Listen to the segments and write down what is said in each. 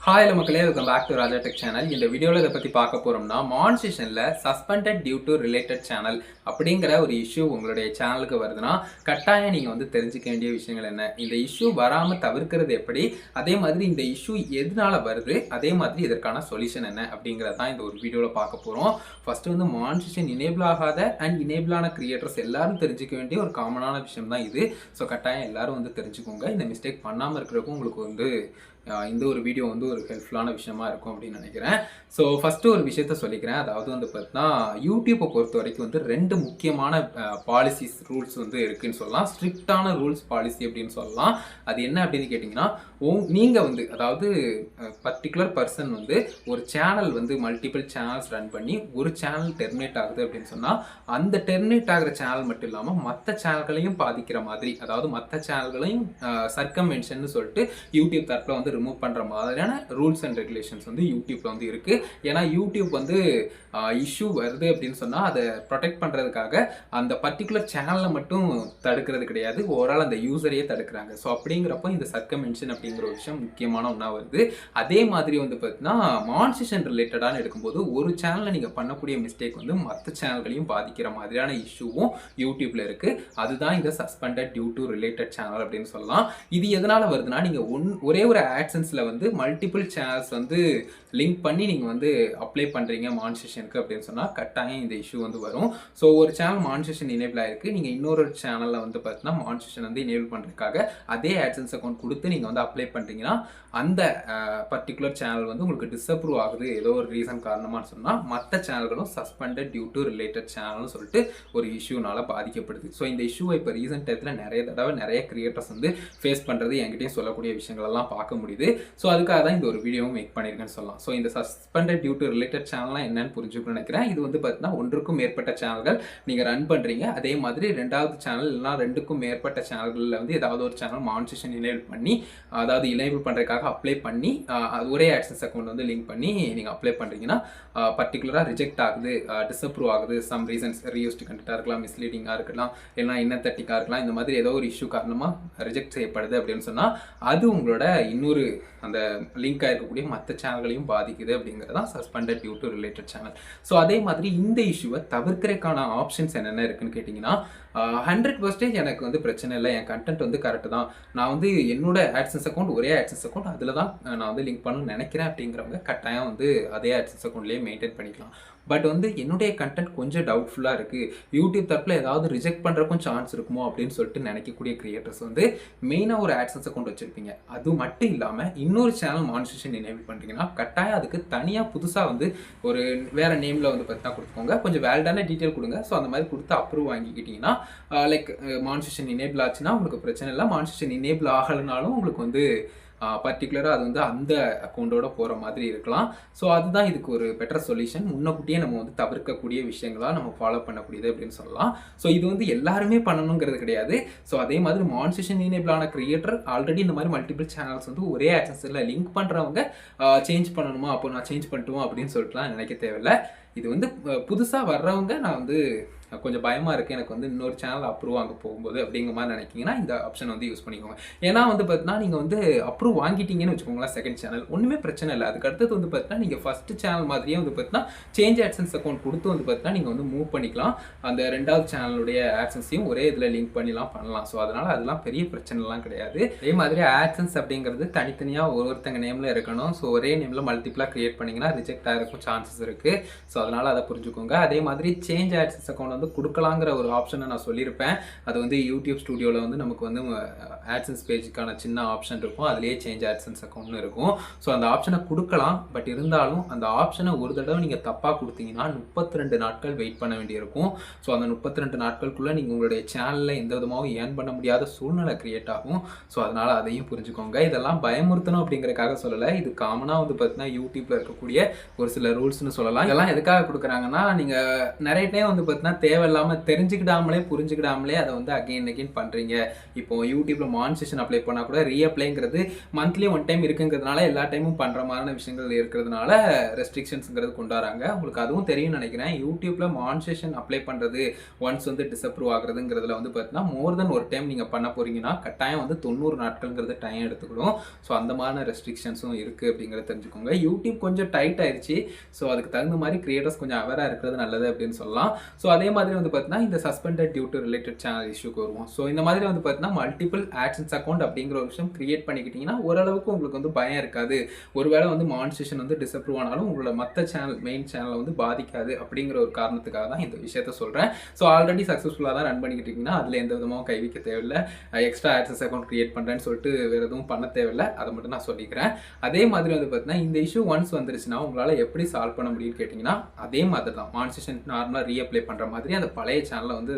Hi மக்களே, welcome back to Raja tech channel. இந்த வீடியோவில் இதை பற்றி பார்க்க போகிறோம்னா, மான்சேஷனில் suspended due to related channel அப்படிங்கிற ஒரு இஷ்யூ உங்களுடைய சேனலுக்கு வருதுன்னா கட்டாயம் நீங்கள் வந்து தெரிஞ்சுக்க வேண்டிய விஷயங்கள் என்ன, இந்த இஷ்யூ வராமல் தவிர்க்கிறது எப்படி, அதே மாதிரி இந்த இஷ்யூ எதனால வருது, அதே மாதிரி இதற்கான சொல்யூஷன் என்ன அப்படிங்கிறத தான் இந்த ஒரு வீடியோவில் பார்க்க போகிறோம். ஃபர்ஸ்ட் வந்து மான்சேஷன் இனேபிள் ஆகாத அண்ட் இனேபிளான கிரியேட்டர்ஸ் எல்லாரும் தெரிஞ்சுக்க வேண்டிய ஒரு காமனான விஷயம் தான் இது. ஸோ கட்டாயம் எல்லாரும் வந்து தெரிஞ்சுக்கோங்க. இந்த மிஸ்டேக் பண்ணாமல் இருக்கிறதுக்கும் உங்களுக்கு வந்து இந்த ஒரு வீடியோ வந்து ஒரு ஹெல்ப்ஃபுல்லான விஷயமா இருக்கும் அப்படின்னு நினைக்கிறேன். ஸோ ஃபஸ்ட்டு ஒரு விஷயத்த சொல்லிக்கிறேன். அதாவது வந்து பார்த்தீங்கன்னா, யூடியூப்பை பொறுத்த வரைக்கும் வந்து ரெண்டு முக்கியமான பாலிசிஸ் ரூல்ஸ் வந்து இருக்குதுன்னு சொல்லலாம். ஸ்ட்ரிக்டான ரூல்ஸ் பாலிசி அப்படின்னு சொல்லலாம். அது என்ன அப்படின்னு கேட்டிங்கன்னா, நீங்கள் வந்து அதாவது பர்டிகுலர் பர்சன் வந்து ஒரு சேனல் வந்து மல்டிபிள் சேனல்ஸ் ரன் பண்ணி ஒரு சேனல் டெர்மினேட் ஆகுது அப்படின்னு சொன்னால், அந்த டெர்மினேட் ஆகிற சேனல் மட்டும் இல்லாமல் மற்ற சேனல்களையும் பாதிக்கிற மாதிரி, அதாவது மற்ற சேனல்களையும் சர்க்கம்வென்ஷன் சொல்லிட்டு யூடியூப் தரப்பில் வந்து ரிமூவ் பண்ணுற மாதிரியான ரூல்ஸ் அண்ட் ரெகுலேஷன்ஸ் வந்து யூடியூப்ல வந்து இருக்கு. ஏன்னா யூடியூப் வந்து இஷ்யூ வருது அப்படின்னு சொன்னால் அதை ப்ரொடெக்ட் பண்ணுறதுக்காக அந்த பர்டிகுலர் சேனலில் மட்டும் தடுக்கிறது கிடையாது, ஓவரால் அந்த யூசரையே தடுக்கிறாங்க. ஸோ அப்படிங்கிறப்போ இந்த சர்க்கம்வென்ஷன் அப்படிங்கிற ஒரு விஷயம் முக்கியமான ஒன்றா வருது. அதே மாதிரி வந்து பார்த்தீங்கன்னா, மான்சேஷன் ரிலேட்டடான எடுக்கும்போது ஒரு சேனலில் நீங்கள் பண்ணக்கூடிய மிஸ்டேக் வந்து மற்ற சேனல்களையும் பாதிக்கிற மாதிரியான இஷ்யூவும் யூடியூப்ல இருக்கு. அதுதான் இந்த suspended due to related channel அப்படின்னு சொல்லலாம். இது எதனால வருதுன்னா, நீங்கள் ஒரே ஒரு ஆட்சன்ஸில் வந்து மல்டிபிள் சேனல்ஸ் வந்து லிங்க் பண்ணி நீங்கள் வந்து அப்ளை பண்ணுறீங்க மான்சேஷனுக்கு அப்படின்னு சொன்னால் கட்டாயம் இந்த இஷ்யூ வந்து வரும். ஸோ ஒரு சேனல் மான்சேஷன் எனேபிள் ஆகிருக்கு, நீங்கள் இன்னொரு சேனலில் வந்து பார்த்தீங்கன்னா மான்சேஷன் வந்து எனேபிள் பண்ணுறதுக்காக அதே ஆட்சன்ஸ் அக்கௌண்ட் கொடுத்து நீங்கள் வந்து அப்ளை பண்ணுறீங்கன்னா அந்த பர்டிகுலர் சேனல் வந்து உங்களுக்கு டிஸ்அப்ரூவ் ஆகுது ஏதோ ஒரு ரீசன் காரணமாக சொன்னால் மற்ற சேனல்களும் சஸ்பெண்டட் டியூ டு ரிலேட்டட் சேனல்னு சொல்லிட்டு ஒரு இஷ்யூனால பாதிக்கப்படுது. ஸோ இந்த இஷ்யூவை இப்போ ரீசெண்ட் டயத்தில் நிறைய தடவை நிறைய கிரியேட்டர்ஸ் வந்து ஃபேஸ் பண்ணுறது என்கிட்டயும் சொல்லக்கூடிய விஷயங்களெல்லாம் பார்க்க முடியுது. ஸோ அதுக்காக தான் இந்த ஒரு வீடியோவும் மேக் பண்ணியிருக்கேன்னு சொல்லலாம். ஸோ இந்த சஸ்பெண்டட் டியூ டு ரிலேட்டட் சேனல்லாம் என்னன்னு புரிஞ்சுக்கணும்னு நினைக்கிறேன். இது வந்து பார்த்தீங்கன்னா ஒன்றுக்கும் மேற்பட்ட சேனல்கள் நீங்கள் ரன் பண்ணுறீங்க, அதே மாதிரி ரெண்டாவது சேனல் இல்லைனா ரெண்டுக்கும் மேற்பட்ட சேனல்களில் வந்து ஏதாவது ஒரு சேனல் மான்சேஷன் எனேபிள் பண்ணி, அதாவது எனேபிள் பண்ணுறதுக்காக அப்ளை பண்ணி ஒரே ஆட்சன்ஸ் அக்கௌண்ட் வந்து லிங்க் பண்ணி நீங்கள் அப்ளை பண்ணுறீங்கன்னா பர்டிகுலராக ரிஜெக்ட் ஆகுது, டிஸ்அப்ரூவ் ஆகுது, சம் ரீசன்ஸ் ரீயூஸ்டு கண்டென்ட்டாக இருக்கலாம், மிஸ்லீடிங்காக இருக்கலாம், இல்லைனா இன்னத்தட்டிக்காக இருக்கலாம், இந்த மாதிரி ஏதோ ஒரு இஷ்யூ காரணமாக ரிஜெக்ட் செய்யப்படுது அப்படின்னு சொன்னால் அது உங்களோட இன்னொரு அந்த லிங்காக இருக்கக்கூடிய மற்ற சேனல்களையும் பாதிக்குது அப்படிங்கிறதான் suspended due to related channel. So அதே மாதிரி இந்த இஷ்யூவை தவிர்க்கிறதுக்கான ஆப்ஷன்ஸ் என்னென்ன இருக்குன்னு கேட்டிங்கன்னா, 100% எனக்கு வந்து பிரச்சனை இல்லை, என் கண்டென்ட் வந்து கரெக்டு தான், நான் வந்து என்னோட ஆட்சன்ஸ் அக்கௌண்ட் ஒரே ஆட்சன்ஸ் அக்கௌண்ட் அதில் தான் நான் வந்து லிங்க் பண்ணணும்னு நினைக்கிறேன் அப்படிங்கிறவங்க கட்டாயம் வந்து அதே ஆட்சன்ஸ் அக்கௌண்ட்லேயே மெயின்டைன் பண்ணிக்கலாம். பட் வந்து என்னுடைய கண்டென்ட் கொஞ்சம் டவுட்ஃபுல்லாக இருக்குது, யூடியூப் தரப்பில் ஏதாவது ரிஜெக்ட் பண்ணுறக்கும் சான்ஸ் இருக்குமோ அப்படின்னு சொல்லிட்டு நினைக்கக்கூடிய கிரியேட்டர்ஸ் வந்து மெயினாக ஒரு ஆட்சன்ஸ் அக்கௌண்ட் வச்சுருப்பீங்க. அது மட்டும் இல்லாமல் இன்னொரு சேனல் மான்சேஷன் எனேபிள் பண்ணுறீங்கன்னா கட்டாயம் அதுக்கு தனியாக புதுசாக வந்து ஒரு வேறு நேமில் வந்து பார்த்தா கொடுத்துக்கோங்க, கொஞ்சம் வேலிடான டீட்டெயில் கொடுங்க. ஸோ அந்த மாதிரி கொடுத்து அப்ரூவ் வாங்கிக்கிட்டிங்கன்னா லைக் மான்சேஷன் எனேபிள் ஆச்சுன்னா உங்களுக்கு பிரச்சனை இல்லை, மான்சேஷன் எனேபிள் ஆகலைனாலும் உங்களுக்கு வந்து பர்டிகுலராக அது வந்து அந்த அக்கௌண்ட்டோட போகிற மாதிரி இருக்கலாம். ஸோ அதுதான் இதுக்கு ஒரு பெட்டர் சொல்யூஷன். முன்னக்கூட்டியே நம்ம வந்து தவிர்க்கக்கூடிய விஷயங்களாக நம்ம ஃபாலோ பண்ணக்கூடியது அப்படின்னு சொல்லலாம். ஸோ இது வந்து எல்லாருமே பண்ணணுங்கிறது கிடையாது. ஸோ அதே மாதிரி மான்சேஷன் எனேபிளான கிரியேட்டர் ஆல்ரெடி இந்த மாதிரி மல்டிபிள் சேனல்ஸ் வந்து ஒரே ஆக்சஸில் லிங்க் பண்ணுறவங்க சேஞ்ச் பண்ணணுமா, அப்போ நான் சேஞ்ச் பண்ணிட்டுமா அப்படின்னு சொல்லிட்டுலாம் நினைக்க தேவையில்லை. இது வந்து புதுசாக வர்றவங்க நான் வந்து கொஞ்சம் பயமாக இருக்குது, எனக்கு வந்து இன்னொரு சேனல் அப்ரூவ் வாங்க போகும்போது அப்படிங்கிற மாதிரி நினைக்கிங்கன்னா இந்த ஆப்ஷன் வந்து யூஸ் பண்ணிக்கோங்க. ஏன்னா வந்து பார்த்தீங்கன்னா நீங்கள் வந்து அப்ரூவ் வாங்கிட்டீங்கன்னு வச்சுக்கோங்களேன் செகண்ட் சேனல், ஒன்றுமே பிரச்சனை இல்லை. அதுக்கு அடுத்தது வந்து பார்த்தீங்கன்னா நீங்கள் ஃபஸ்ட்டு சேனல் மாதிரியே வந்து பார்த்தீங்கன்னா சேஞ்ச் ஆட்சன்ஸ் அக்கௌண்ட் கொடுத்து வந்து பார்த்தீங்கன்னா நீங்கள் வந்து மூவ் பண்ணிக்கலாம், அந்த ரெண்டாவது சேனலுடைய ஆட்சன்ஸையும் ஒரே இதில் லிங்க் பண்ணலாம். ஸோ அதனால் அதெல்லாம் பெரிய பிரச்சனைலாம் கிடையாது. அதே மாதிரி ஆட்சன்ஸ் அப்படிங்கிறது தனித்தனியாக ஒருத்தங்க நேமில் இருக்கணும். ஸோ ஒரே நேமில் மல்டிப்ளாக க்ரியேட் பண்ணிங்கன்னா ரிஜெக்ட் ஆகிறக்கும் சான்சஸ் இருக்குது. ஸோ அதனால் அதை புரிஞ்சுக்கோங்க. அதே மாதிரி சேஞ்ச் ஆட்சன்ஸ் அக்கௌண்ட் வந்து கொடுக்கலாங்கிற ஒரு ஆப்ஷனை நான் சொல்லியிருப்பேன். அது வந்து யூடியூப் ஸ்டுடியோவில் வந்து நமக்கு வந்து ஆட்சன்ஸ் பேஜுக்கான சின்ன ஆப்ஷன் இருக்கும், அதுலேயே சேஞ்ச் ஆட்சன்ஸ் அக்கௌண்ட்னு இருக்கும். ஸோ அந்த ஆப்ஷனை கொடுக்கலாம். பட் இருந்தாலும் அந்த ஆப்ஷனை ஒரு தடவை நீங்கள் தப்பாக கொடுத்தீங்கன்னா 32 நாட்கள் வெயிட் பண்ண வேண்டியிருக்கும். ஸோ அந்த 32 நாட்களுக்குள்ளே நீங்கள் உங்களுடைய சேனலில் எந்த விதமாகவும் ஏர்ன் பண்ண முடியாத சூழ்நிலை கிரியேட் ஆகும். ஸோ அதனால் அதையும் புரிஞ்சுக்கோங்க. இதெல்லாம் பயமுறுத்தணும் அப்படிங்கிறதுக்காக சொல்லலை, இது காமனாக வந்து பார்த்தீங்கன்னா யூடியூப்பில் இருக்கக்கூடிய ஒரு சில ரூல்ஸ்னு சொல்லலாம். இதெல்லாம் எதுக்காக கொடுக்குறாங்கன்னா, நீங்கள் நிறைய டைம் வந்து பார்த்தீங்கன்னா தேவையில்லாமல் தெரிஞ்சுக்கிடாமலே புரிஞ்சுக்கிடாமலே அதை வந்து அகெயின் பண்ணுறீங்க. இப்போ யூடியூப்பில் மானிட்டேஷன் அப்ளை பண்ணால் கூட ரீஅப்ளைங்கிறது மந்த்லி ஒன் டைம் இருக்குங்கிறதுனால எல்லா டைமும் பண்ணுற மாதிரியான விஷயங்கள் இருக்கிறதுனால ரெஸ்ட்ரிக்ஷன்ஸுங்கிறது கொண்டு வராங்க. உங்களுக்கு அதுவும் தெரியும்னு நினைக்கிறேன். யூடியூப்பில் மானிட்டேஷன் அப்ளை பண்ணுறது ஒன்ஸ் வந்து டிஸ்அப்ரூவ் ஆகுறதுங்கிறதுல வந்து பார்த்தீங்கன்னா மோர் தென் ஒரு டைம் நீங்கள் பண்ண போகிறீங்கன்னா கட்டாயம் வந்து 90 நாட்கள்ங்கிறது டைம் எடுத்துக்கிடும். ஸோ அந்த மாதிரியான ரெஸ்ட்ரிக்ஷன்ஸும் இருக்குது அப்படிங்கிறத தெரிஞ்சுக்கோங்க. யூடியூப் கொஞ்சம் டைட் ஆயிடுச்சு. ஸோ அதுக்கு தகுந்த மாதிரி கிரியேட்டர்ஸ் கொஞ்சம் அவேராக இருக்கிறது நல்லது அப்படின்னு சொல்லலாம். ஸோ அதே மாதிரி வந்து பார்த்தீங்கன்னா இந்த suspended due to related channel இஷ்யூக்கு வருவோம். ஸோ இந்த மாதிரி வந்து பார்த்தீங்கன்னா மல்டிபிள் ஆட்சன்ஸ் அக்கௌண்ட் அப்படிங்கிற ஒரு விஷயம் கிரியேட் பண்ணிக்கிட்டீங்கன்னா ஓரளவுக்கு உங்களுக்கு வந்து பயம் இருக்காது. ஒருவேளை வந்து மானிட்டேஷன் வந்து டிஸ்அப்ரூவ் ஆனாலும் உங்களோட மற்ற சேனல் மெயின் சேனலை வந்து பாதிக்காது அப்படிங்கிற ஒரு காரணத்துக்காக தான் இந்த விஷயத்த சொல்கிறேன். ஸோ ஆல்ரெடி சக்ஸஸ்ஃபுல்லாக தான் ரன் பண்ணிக்கிட்டு இருக்கீங்கன்னா அதில் எந்த விதமாக கை வைக்க தேவையில்லை. எக்ஸ்ட்ரா ஆட்சன்ஸ் அக்கௌண்ட் கிரியேட் பண்ணுறேன்னு சொல்லிட்டு வேறு எதுவும் பண்ண தேவையில்லை. அதை மட்டும் நான் சொல்லிக்கிறேன். அதே மாதிரி வந்து பார்த்தீங்கன்னா இந்த இஷ்யூ ஒன்ஸ் வந்துருச்சுன்னா உங்களால் எப்படி சால்வ் பண்ண முடியும்னு கேட்டிங்கன்னா அதே மாதிரி தான் மானிட்டேஷன் நார்மலாக ரீஅப்ளை பண்ணுற மாதிரி அந்த பழைய சேனலை வந்து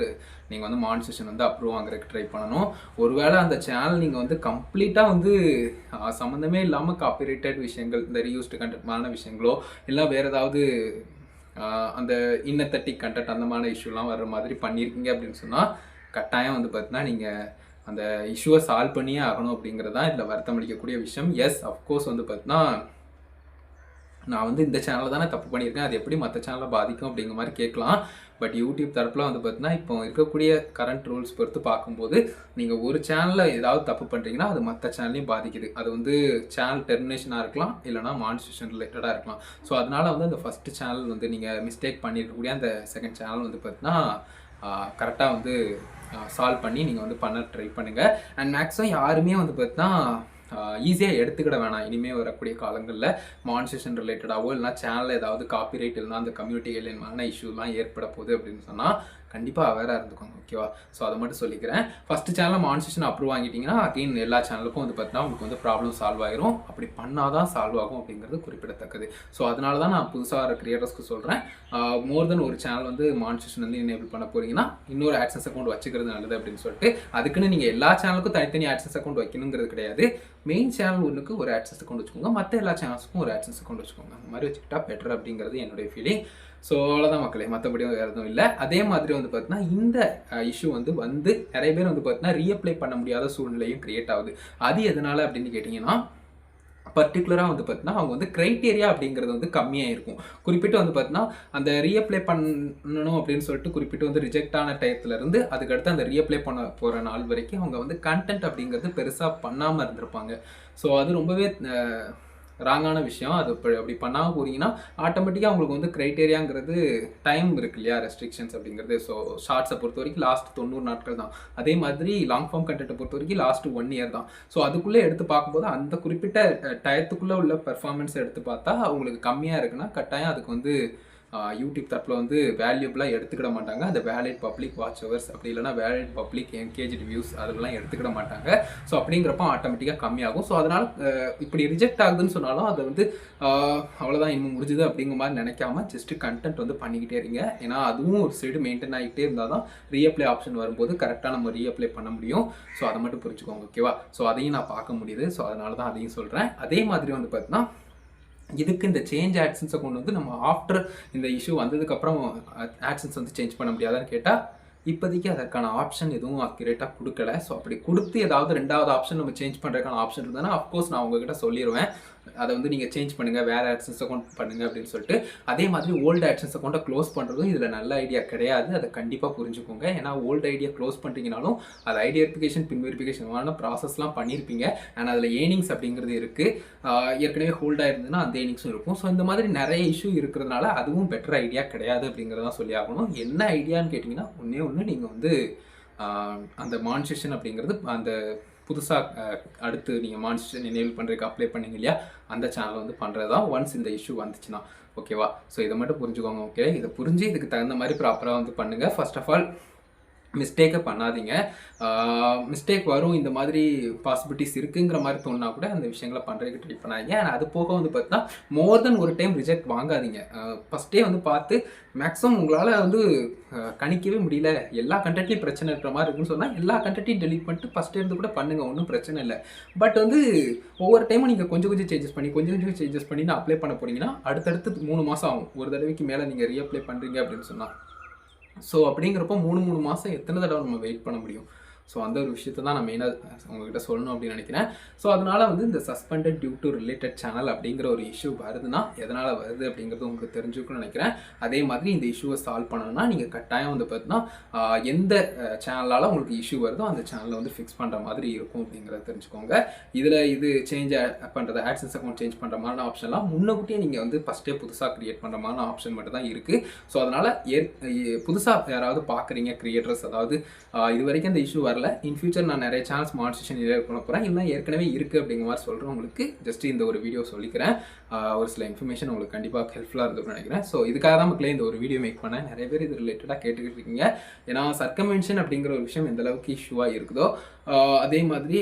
நீங்கள் வந்து மானிட்டேஷன் வந்து அப்ரூவ் ஆகிறதுக்கு ட்ரை பண்ணணும். ஒருவேளை அந்த சேனல் நீங்கள் வந்து கம்ப்ளீட்டாக வந்து சம்மந்தமே இல்லாமல் காப்பிரைட்டட் விஷயங்கள், இந்த ரீயூஸ்டு கண்டென்ட்மான விஷயங்களோ இல்லை வேறு ஏதாவது அந்த இன்னத்தட்டிக் கண்டென்ட் அந்த மாதிரி இஷ்யூலாம் வர்ற மாதிரி பண்ணியிருக்கீங்க அப்படின்னு சொன்னால் கட்டாயம் வந்து பார்த்தீங்கன்னா நீங்கள் அந்த இஷ்யூவை சால்வ் பண்ணியே ஆகணும் அப்படிங்கிறது தான் இதில் வருத்தம் அளிக்கக்கூடிய விஷயம். எஸ், அஃப்கோர்ஸ் வந்து பார்த்தீங்கன்னா நான் வந்து இந்த சேனலில் தானே தப்பு பண்ணியிருக்கேன், அது எப்படி மற்ற சேனலில் பாதிக்கும் அப்படிங்கிற மாதிரி கேட்கலாம். பட் யூடியூப் தரப்பில் வந்து பார்த்தீங்கன்னா இப்போ இருக்கக்கூடிய கரண்ட் ரூல்ஸ் பொறுத்து பார்க்கும்போது நீங்கள் ஒரு சேனலில் ஏதாவது தப்பு பண்ணுறீங்கன்னா அது மற்ற சேனலையும் பாதிக்குது. அது வந்து சேனல் டெர்மினேஷனாக இருக்கலாம், இல்லைனா மானிட்டேஷன் ரிலேட்டடாக இருக்கலாம். ஸோ அதனால் வந்து அந்த ஃபஸ்ட்டு சேனல் வந்து நீங்கள் மிஸ்டேக் பண்ணியிருக்கக்கூடிய அந்த செகண்ட் சேனல் வந்து பார்த்தீங்கன்னா கரெக்டாக வந்து சால்வ் பண்ணி நீங்கள் வந்து பண்ண ட்ரை பண்ணுங்கள். அண்ட் மேக்ஸிமம் யாருமே வந்து பார்த்தீங்கன்னா ஈஸியாக எடுத்துக்கிட வேணாம். இனிமேல் வரக்கூடிய காலங்களில் மானிட்டேஷன் ரிலேட்டடாகவோ இல்லைனா சேனலில் ஏதாவது காப்பிரைட் இல்லைனா அந்த கம்யூனிட்டி ஏலியன்மான இஷ்யூலாம் ஏற்பட போகுது அப்படின்னு சொன்னால் கண்டிப்பாக அவேராக இருந்துக்கோங்க. ஓகேவா? ஸோ அதை மட்டும் சொல்லிக்கிறேன். ஃபஸ்ட்டு சேனலில் மானிட்டேஷன் அப்ரூவ் வாங்கிட்டிங்கன்னா அகெயின் எல்லா சேனலுக்கும் வந்து பார்த்தீங்கன்னா உங்களுக்கு வந்து ப்ராப்ளம் சால்வ் ஆயிரும். அப்படி பண்ணால் தான் சால்வ் ஆகும் அப்படிங்கிறது குறிப்பிடத்தக்கது. ஸோ அதனால தான் நான் புதுசாக வர கிரியேட்டர்ஸ்க்கு சொல்கிறேன், மோர் தென் ஒரு சேனல் வந்து மானிட்டேஷன் வந்து எனேபிள் பண்ண போகிறீங்கன்னா இன்னொரு ஆட்சன்ஸ் அக்கௌண்ட் வச்சுக்கிறது நல்லது அப்படின்னு சொல்லிட்டு, அதுக்குன்னு நீங்கள் எல்லா சேனலுக்கும் தனித்தனி ஆட்சன்ஸ் அக்கௌண்ட் வைக்கணுங்கிறது கிடையாது. மெயின் சேனல் ஒன்றுக்கு ஒரு ஆட்சன்ஸ் அக்கௌண்ட் வச்சுக்கோங்க, மற்ற எல்லா சேனல்ஸுக்கும் ஒரு ஆட்சன்ஸ் அக்கௌண்ட் வச்சுக்கோங்க. அந்த மாதிரி வச்சுக்கிட்டா பெட்டர் அப்படிங்கிறது என்னுடைய ஃபீலிங். ஸோ அவ்வளோதான் மக்களே, மற்றபடியும் வேறு எதுவும் இல்லை. அதே மாதிரி வந்து பார்த்தீங்கன்னா இந்த இஷ்யூ வந்து நிறைய பேர் வந்து பார்த்தீங்கன்னா ரீஅப்ளை பண்ண முடியாத சூழ்நிலையும் கிரியேட் ஆகுது. அது எதனால் அப்படின்னு கேட்டிங்கன்னா பர்டிகுலராக வந்து பார்த்தீங்கன்னா அவங்க வந்து க்ரைட்டீரியா அப்படிங்கிறது வந்து கம்மியாக இருக்கும். குறிப்பிட்டு வந்து பார்த்தீங்கன்னா அந்த ரீஅப்ளை பண்ணணும் அப்படின்னு சொல்லிட்டு குறிப்பிட்டு வந்து ரிஜெக்ட் ஆன டயத்துலேருந்து அதுக்கடுத்து அந்த ரீஅப்ளை பண்ண போகிற நாள் வரைக்கும் அவங்க வந்து கண்டென்ட் அப்படிங்கிறது பெருசாக பண்ணாமல் இருந்திருப்பாங்க. ஸோ அது ரொம்பவே ராங்கான விஷயம். அது அப்படி பண்ணாமல் போகிறீங்கன்னா ஆட்டோமேட்டிக்காக உங்களுக்கு வந்து க்ரைட்டேரியாங்கிறது டைம் இருக்கு இல்லையா, ரெஸ்ட்ரிக்ஷன்ஸ் அப்படிங்கிறது. ஸோ ஷார்ட்ஸை பொறுத்த வரைக்கும் லாஸ்ட் 90 நாட்கள் தான். அதே மாதிரி லாங் ஃபார்ம் கண்டென்ட்டை பொறுத்த வரைக்கும் லாஸ்ட் 1 இயர் தான். ஸோ அதுக்குள்ளே எடுத்து பார்க்கும்போது அந்த குறிப்பிட்ட டயத்துக்குள்ளே உள்ள பெர்ஃபார்மன்ஸ் எடுத்து பார்த்தா உங்களுக்கு கம்மியாக இருக்குன்னா கட்டாயம் அதுக்கு வந்து யூடியூப் தரப்பில் வந்து வேல்யூபிளாக எடுத்துக்கிட மாட்டாங்க. அந்த வேலிட் பப்ளிக் வாட்ச் ஹவர்ஸ் அப்படி இல்லைனா வேலிட் பப்ளிக் என்கேஜ்டு வியூஸ் அதெல்லாம் எடுத்துக்கிட மாட்டாங்க. ஸோ அப்படிங்கிறப்ப ஆட்டோமேட்டிக்காக கம்மியாகும். ஸோ அதனால் இப்படி ரிஜெக்ட் ஆகுதுன்னு சொன்னாலும் அதை வந்து அவ்வளோதான் இன்னும் முடிஞ்சுது அப்படிங்கிற மாதிரி நினைக்காம ஜஸ்ட்டு கண்டென்ட் வந்து பண்ணிக்கிட்டே இருங்க. ஏன்னா அதுவும் ஒரு சைடு மெயின்டைன் ஆகிட்டே இருந்தால் தான் ரீஅப்ளை ஆப்ஷன் வரும்போது கரெக்டாக நம்ம ரீஅப்ளை பண்ண முடியும். ஸோ அதை மட்டும் புரிஞ்சுக்கோங்க. ஓகேவா? ஸோ அதையும் நான் பார்க்க முடியுது. ஸோ அதனால தான் அதையும் சொல்கிறேன். அதே மாதிரி வந்து பார்த்தீங்கன்னா இதுக்கு இந்த சேஞ்ச் ஆட்சன்ஸை கொண்டு வந்து நம்ம ஆஃப்டர் இந்த இஷ்யூ வந்ததுக்கப்புறம் ஆட்சன்ஸ் வந்து சேஞ்ச் பண்ண முடியாதான்னு கேட்டால் இப்போதைக்கு அதற்கான ஆப்ஷன் எதுவும் அக்யூரேட்டாக கொடுக்கல. ஸோ அப்படி கொடுத்து ஏதாவது ரெண்டாவது ஆப்ஷன் நம்ம சேஞ்ச் பண்ணுறதுக்கான ஆப்ஷன் இருந்ததுன்னா அஃப்கோர்ஸ் நான் உங்ககிட்ட சொல்லிடுவேன், அதை வந்து நீங்கள் சேஞ்ச் பண்ணுங்கள், வேறு ஆட்சன்ஸ் அக்கௌண்ட் பண்ணுங்கள் அப்படின்னு சொல்லிட்டு. அதே மாதிரி ஓல்டு ஆட்சன்ஸ் அக்கௌண்ட்டை க்ளோஸ் பண்ணுறதும் இதில் நல்ல ஐடியா கிடையாது. அதை கண்டிப்பாக புரிஞ்சுக்கோங்க. ஏன்னா ஓல்டு ஐடியா க்ளோஸ் பண்ணுறீங்கனாலும் அது ஐடி வெரிஃபிகேஷன் பின் வெரிஃபிகேஷனான ப்ராசஸ்லாம் பண்ணியிருப்பீங்க. அண்ட் அதில் ஏர்னிங்ஸ் அப்படிங்கிறது இருக்குது. ஏற்கனவே ஹோல்டாக இருந்ததுன்னா அந்த ஏர்னிங்ஸும் இருக்கும். ஸோ இந்த மாதிரி நிறைய இஷ்யூ இருக்கிறதுனால அதுவும் பெட்டர் ஐடியா கிடையாது அப்படிங்கிறதான் சொல்லி ஆகணும். என்ன ஐடியான்னு கேட்டிங்கன்னா ஒன்று நீங்கள் வந்து அந்த மானிட்டேஷன் அப்படிங்கிறது அந்த புதுசாக அடுத்து நீங்கள் மானிட்டேஷன் எனேபிள் பண்ணுறதுக்கு அப்ளை பண்ணீங்க இல்லையா, அந்த சேனலை வந்து பண்ணுறது தான் ஒன்ஸ் இந்த இஷ்யூ வந்துச்சுன்னா. ஓகேவா? ஸோ இதை மட்டும் புரிஞ்சுக்கோங்க. ஓகே, இதை புரிஞ்சு இதுக்கு தகுந்த மாதிரி ப்ராப்பராக வந்து பண்ணுங்கள். ஃபர்ஸ்ட் ஆஃப் ஆல் மிஸ்டேக்கை பண்ணாதீங்க. மிஸ்டேக் வரும், இந்த மாதிரி பாசிபிலிட்டிஸ் இருக்குங்கிற மாதிரி தோணுனா கூட அந்த விஷயங்களை பண்ணுறதுக்கு ட்ரை பண்ணாதீங்க. அண்ட் அது போக வந்து பார்த்தீங்கன்னா மோர் தென் ஒரு டைம் ரிஜெக்ட் வாங்காதீங்க. ஃபஸ்ட்டே வந்து பார்த்து மேக்ஸிமம் உங்களால் வந்து கணிக்கவே முடியல, எல்லா கண்டென்ட்லையும் பிரச்சனை இருக்கிற மாதிரி இருக்குன்னு சொன்னால் எல்லா கண்டென்ட்டையும் டெலிட் பண்ணிட்டு ஃபஸ்ட்டு இருந்து கூட பண்ணுங்கள், ஒன்றும் பிரச்சனை இல்லை. பட் வந்து ஒவ்வொரு டைமும் நீங்கள் கொஞ்சம் கொஞ்சம் சேஞ்சஸ் பண்ணி சேஞ்சஸ் பண்ணி அப்ளை பண்ண போனீங்கன்னா அடுத்தடுத்து 3 மாதம் ஆகும். ஒரு தடவைக்கு மேலே நீங்கள் ரீஅப்ளை பண்ணுறீங்க அப்படின்னு சொன்னால் ஸோ அப்படிங்கிறப்போ 3 மாதம் எத்தனை தடவை நம்ம வெயிட் பண்ண முடியும்? ஸோ அந்த ஒரு விஷயத்தை தான் நான் மெயினாக உங்ககிட்ட சொல்லணும் அப்படின்னு நினைக்கிறேன். ஸோ அதனால் வந்து இந்த suspended due to related channel அப்படிங்கிற ஒரு இஷ்யூ வருதுன்னா எதனால் வருது அப்படிங்கிறது உங்களுக்கு தெரிஞ்சுக்கணும்னு நினைக்கிறேன். அதே மாதிரி இந்த இஷ்யூவை சால்வ் பண்ணணும்னா நீங்கள் கட்டாயம் வந்து பார்த்தீங்கன்னா எந்த சேனலால் உங்களுக்கு இஷ்யூ வருதோ அந்த சேனலை வந்து ஃபிக்ஸ் பண்ணுற மாதிரி இருக்கும் அப்படிங்கிறத தெரிஞ்சுக்கோங்க. இதில் இது சேஞ்ச் பண்ணுறது ஆட்சன்ஸ் அக்கௌண்ட் சேஞ்ச் பண்ணுற மாதிரியான ஆப்ஷன்லாம் முன்னக்கூட்டியே நீங்கள் வந்து ஃபஸ்ட்டே புதுசாக க்ரியேட் பண்ணுற மாதிரியான ஆப்ஷன் மட்டும் தான் இருக்குது. ஸோ அதனால் புதுசாக யாராவது பார்க்குறீங்க கிரியேட்டர்ஸ், அதாவது இது வரைக்கும் இந்த இஷ்யூ வரல, இன் ஃபியூச்சர் நான் நிறைய சேனல்ஸ் மானிட்டரைசேஷன் பண்ண போகிறேன், இல்லை ஏற்கனவே இருக்குது அப்படிங்கிற மாதிரி சொல்கிறவங்களுக்கு ஜஸ்ட் இந்த ஒரு வீடியோ சொல்லிக்கிறேன். ஒரு சில இன்ஃபர்மேஷன் உங்களுக்கு கண்டிப்பாக ஹெல்ப்ஃபுல்லாக இருந்துன்னு நினைக்கிறேன். ஸோ இதுக்காக தான் மக்களே இந்த ஒரு வீடியோ மேக் பண்ணேன். நிறைய பேர் இது ரிலேட்டடாக கேட்டுக்கிட்டு இருக்கீங்க. ஏன்னா சர்க்கம்வென்ஷன் அப்படிங்கிற ஒரு விஷயம் எந்த அளவுக்கு இஷ்யூவாக இருக்குதோ அதே மாதிரி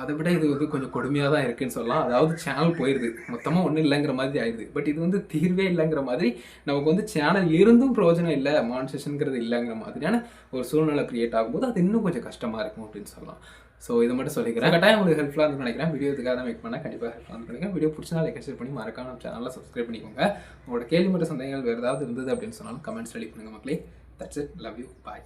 அதை விட இது வந்து கொஞ்சம் கொடுமையாக தான் இருக்குதுன்னு சொல்லலாம். அதாவது சேனல் போயிடுது, மொத்தமாக ஒன்றும் இல்லைங்கிற மாதிரி ஆயிடுது. பட் இது வந்து தீர்வே இல்லைங்கிற மாதிரி, நமக்கு வந்து சேனல் இருந்தும் பிரயோஜனம் இல்லை, மானிட்டரைசேஷன்ங்கிறது இல்லைங்கிற மாதிரியான ஒரு சூழ்நிலை கிரியேட் ஆகும்போது அது இன்னும் கொஞ்சம் கஷ்டமாக இருக்கும் அப்படின்னு சொல்லலாம். ஸோ இதை மட்டும் சொல்லிக்கிறேன். கட்டாயம் உங்களுக்கு ஹெல்ப்ஃபுல்லாக இருக்குன்னு நினைக்கிறேன். வீடியோ இதுக்காக தான் மேக் பண்ணால் கண்டிப்பாக ஹெல்ப்ஃபுல்லாக நினைக்கிறேன். வீடியோ பிடிச்சா லைக் ஷேர் பண்ணி மறக்காம சேனலில் சப்ஸ்கிரைப் பண்ணிக்கோங்க. உங்களோட கேள்வி மற்றும் சந்தேகங்கள் வேறு ஏதாவது இருந்தது அப்படின்னு சொன்னாலும் கமெண்ட்ஸ் ரெடி பண்ணுங்கள் மக்களே. That's it. Love you. Bye.